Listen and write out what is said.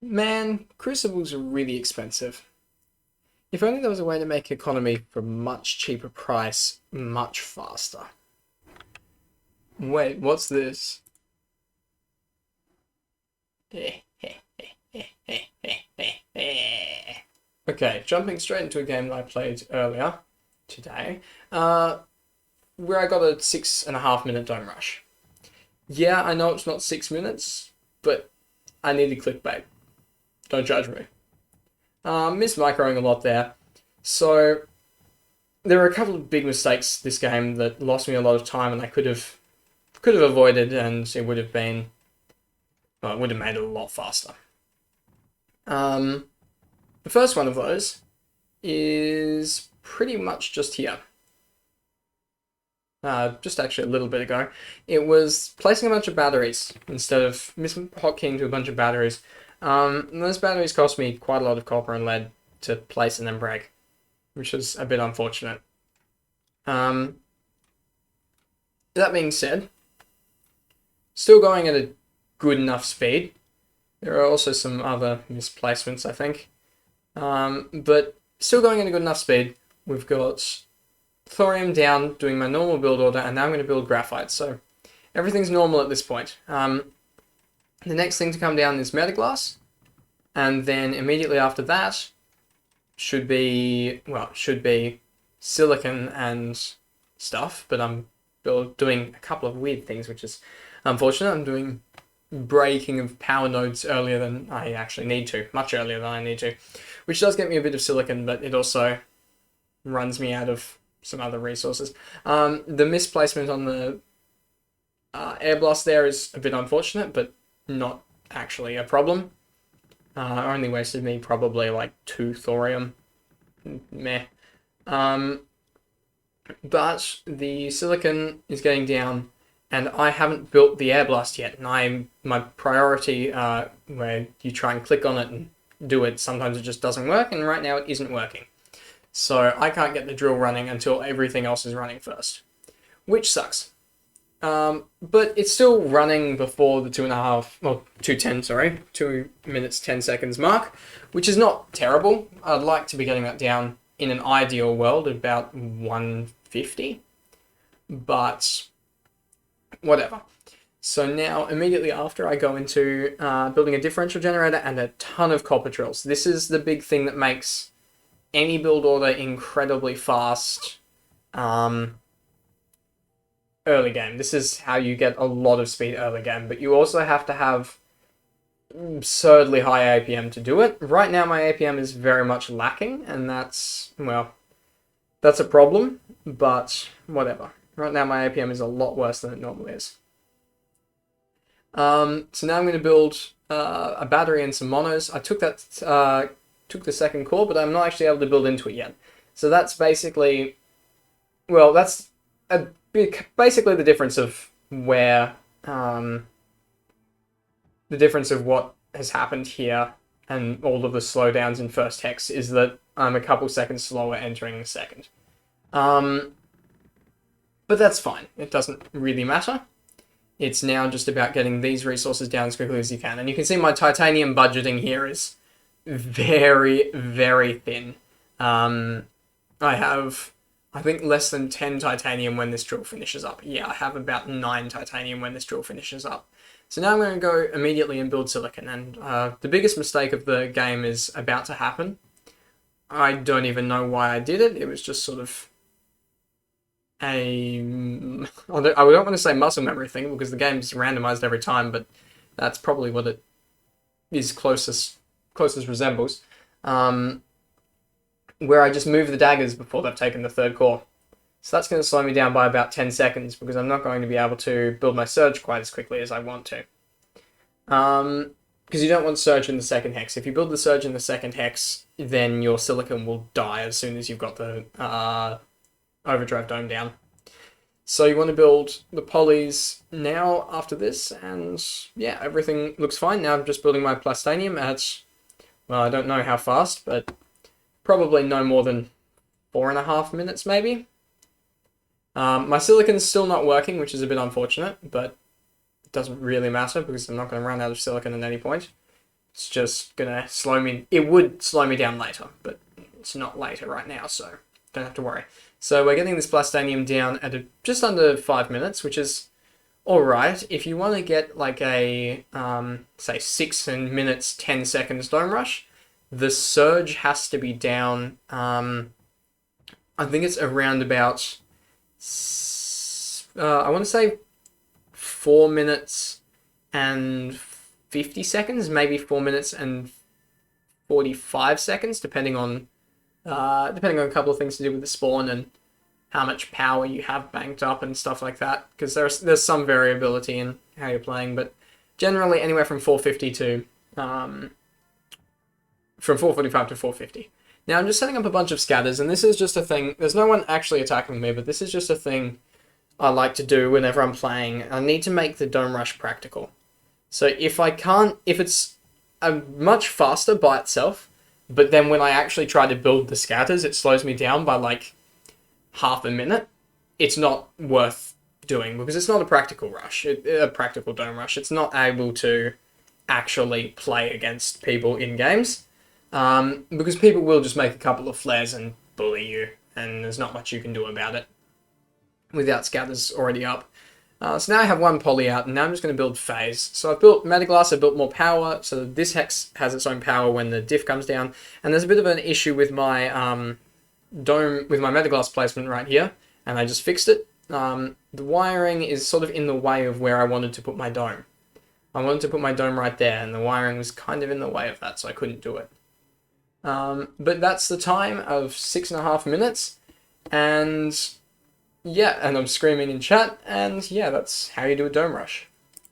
Man, crucibles are really expensive. If only there was a way to make economy for a much cheaper price, much faster. Wait, what's this? Okay, jumping straight into a game that I played earlier today, where I got a 6.5 minute dome rush. Yeah, I know it's not 6 minutes, but I needed clickbait. Don't judge me. Missed microing a lot there. So there were a couple of big mistakes this game that lost me a lot of time, and I could have avoided, and it would have been, well, it would have made it a lot faster. Um, the first one of those is pretty much just here. Just actually a little bit ago. It was placing a bunch of batteries instead of hotkeys to a bunch of batteries. And those batteries cost me quite a lot of copper and lead to place and then break, which is a bit unfortunate. That being said, still going at a good enough speed. There are also some other misplacements, I think. But still going at a good enough speed. We've got thorium down, doing my normal build order, and now I'm going to build graphite. So everything's normal at this point. The next thing to come down is metaglass, and then immediately after that should be silicon and stuff, but I'm doing a couple of weird things, which is unfortunate. I'm doing breaking of power nodes earlier than I actually need to, much earlier than I need to, which does get me a bit of silicon, but it also runs me out of some other resources. The misplacement on the air blast there is a bit unfortunate, but not actually a problem. Only wasted me probably like 2 thorium. Meh. But the silicon is getting down, and I haven't built the air blast yet. And my priority, where you try and click on it and do it, sometimes it just doesn't work, and right now it isn't working. So I can't get the drill running until everything else is running first, which sucks. But it's still running before the 2 minutes 10 seconds mark, which is not terrible. I'd like to be getting that down in an ideal world at about 150, but whatever. So now, immediately after, I go into building a differential generator and a ton of copper drills. This is the big thing that makes any build order incredibly fast early game. This is how you get a lot of speed early game, but you also have to have absurdly high APM to do it. Right now my APM is very much lacking, and that's a problem, but whatever. Right now my APM is a lot worse than it normally is. So now I'm going to build a battery and some monos. I took the second core, but I'm not actually able to build into it yet. So that's basically, that's basically the difference of where, the difference of what has happened here and all of the slowdowns in first hex is that I'm a couple seconds slower entering the second. But that's fine. It doesn't really matter. It's now just about getting these resources down as quickly as you can. And you can see my titanium budgeting here is very, very thin. I have, I think, less than 10 titanium when this drill finishes up. Yeah, I have about 9 titanium when this drill finishes up. So now I'm going to go immediately and build silicon. And the biggest mistake of the game is about to happen. I don't even know why I did it. It was just sort of I don't want to say muscle memory thing because the game's randomized every time, but that's probably what it is closest resembles. Where I just move the daggers before they've taken the third core. So that's going to slow me down by about 10 seconds because I'm not going to be able to build my surge quite as quickly as I want to. Because you don't want surge in the second hex. If you build the surge in the second hex, then your silicon will die as soon as you've got the overdrive dome down. So you want to build the polys now after this, and yeah, everything looks fine. Now I'm just building my plastanium at, I don't know how fast, but probably no more than 4.5 minutes maybe. My silicon's still not working, which is a bit unfortunate, but it doesn't really matter because I'm not going to run out of silicon at any point. It's just gonna slow me. It would slow me down later, but it's not later right now, so don't have to worry. So we're getting this Blastanium down at just under 5 minutes, which is alright. If you want to get like a, say 6 minutes, 10 seconds Dome Rush, the surge has to be down, I think it's around about, I want to say 4 minutes and 50 seconds, maybe 4 minutes and 45 seconds, depending on a couple of things to do with the spawn and how much power you have banked up and stuff like that, because there's some variability in how you're playing, but generally anywhere from 450 to from 445 to 450. Now I'm just setting up a bunch of scatters, and this is just a thing. There's no one actually attacking me, but this is just a thing I like to do whenever I'm playing. I need to make the Dome Rush practical. So if it's much faster by itself, but then when I actually try to build the scatters, it slows me down by like half a minute, it's not worth doing because it's not a practical rush, a practical Dome Rush. It's not able to actually play against people in games because people will just make a couple of flares and bully you, and there's not much you can do about it without scatters already up. So now I have one poly out, and now I'm just going to build phase. So I've built Metaglass, I've built more power, so this hex has its own power when the diff comes down. And there's a bit of an issue with my dome, with my Metaglass placement right here, and I just fixed it. The wiring is sort of in the way of where I wanted to put my dome. I wanted to put my dome right there, and the wiring was kind of in the way of that, so I couldn't do it. But that's the time of 6.5 minutes, and yeah, and I'm screaming in chat, and yeah, that's how you do a Dome Rush.